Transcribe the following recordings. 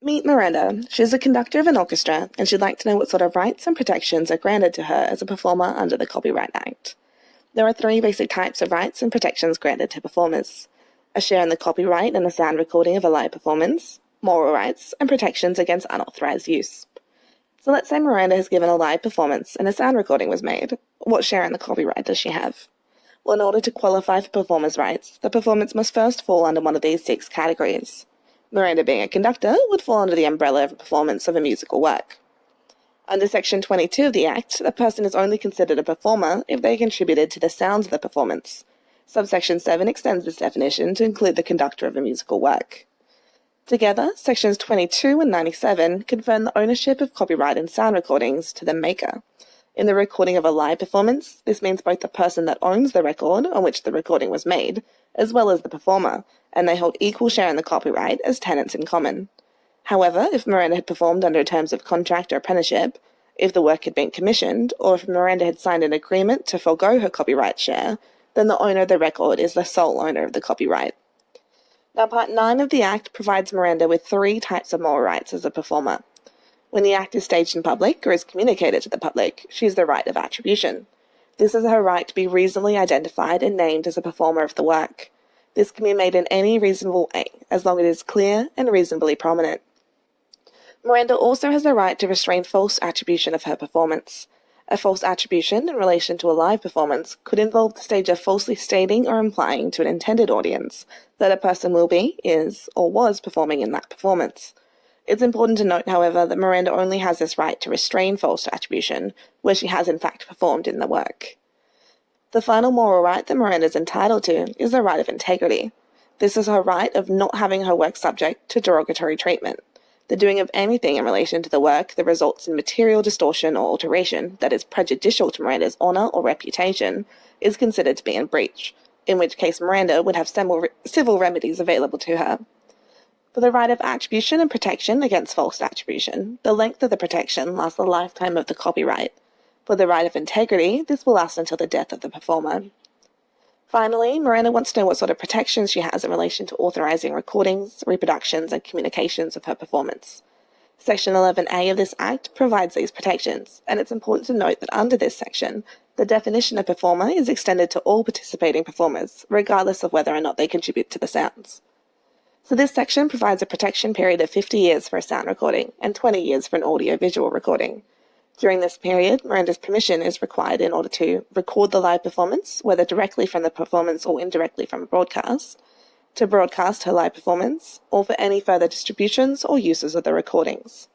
Meet Miranda. She's a conductor of an orchestra, and she'd like to know what sort of rights and protections are granted to her as a performer under the Copyright Act. There are three basic types of rights and protections granted to performers: a share in the copyright and the sound recording of a live performance, moral rights, and protections against unauthorized use. So let's say Miranda has given a live performance and a sound recording was made. What share in the copyright does she have? Well, in order to qualify for performers' rights, the performance must first fall under one of these 6 categories. Miranda, being a conductor, would fall under the umbrella of a performance of a musical work. Under Section 22 of the Act, a person is only considered a performer if they contributed to the sounds of the performance. Subsection 7 extends this definition to include the conductor of a musical work. Together, Sections 22 and 97 confirm the ownership of copyright in sound recordings to the maker. In the recording of a live performance, this means both the person that owns the record on which the recording was made, as well as the performer, and they hold equal share in the copyright as tenants in common. However, if Miranda had performed under terms of contract or apprenticeship, if the work had been commissioned, or if Miranda had signed an agreement to forego her copyright share, then the owner of the record is the sole owner of the copyright. Now, Part 9 of the Act provides Miranda with 3 types of moral rights as a performer. When the act is staged in public or is communicated to the public, she has the right of attribution. This is her right to be reasonably identified and named as a performer of the work. This can be made in any reasonable way, as long as it is clear and reasonably prominent. Miranda also has the right to restrain false attribution of her performance. A false attribution in relation to a live performance could involve the stage of falsely stating or implying to an intended audience that a person will be, is, or was performing in that performance. It's important to note, however, that Miranda only has this right to restrain false attribution where she has in fact performed in the work. The final moral right that Miranda is entitled to is the right of integrity. This is her right of not having her work subject to derogatory treatment. The doing of anything in relation to the work that results in material distortion or alteration that is prejudicial to Miranda's honour or reputation is considered to be in breach, in which case Miranda would have civil remedies available to her. For the right of attribution and protection against false attribution, the length of the protection lasts the lifetime of the copyright. For the right of integrity, this will last until the death of the performer. Finally, Miranda wants to know what sort of protections she has in relation to authorizing recordings, reproductions, and communications of her performance. Section 11A of this Act provides these protections, and it's important to note that under this section, the definition of performer is extended to all participating performers, regardless of whether or not they contribute to the sounds. So this section provides a protection period of 50 years for a sound recording and 20 years for an audio-visual recording. During this period, Miranda's permission is required in order to record the live performance, whether directly from the performance or indirectly from a broadcast, to broadcast her live performance, or for any further distributions or uses of the recordings.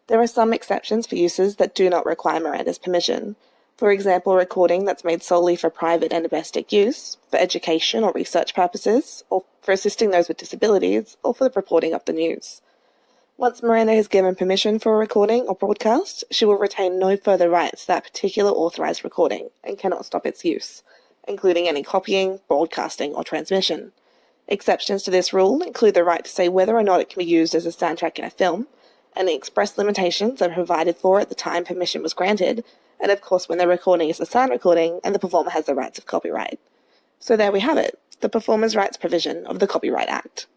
There are some exceptions for uses that do not require Miranda's permission. For example, a recording that's made solely for private and domestic use, for education or research purposes, or for assisting those with disabilities, or for the reporting of the news. Once Miranda has given permission for a recording or broadcast, she will retain no further rights to that particular authorized recording and cannot stop its use, including any copying, broadcasting, or transmission. Exceptions to this rule include the right to say whether or not it can be used as a soundtrack in a film, and the express limitations are provided for at the time permission was granted, and of course when the recording is a sound recording and the performer has the rights of copyright. So there we have it, the Performers' Rights provision of the Copyright Act.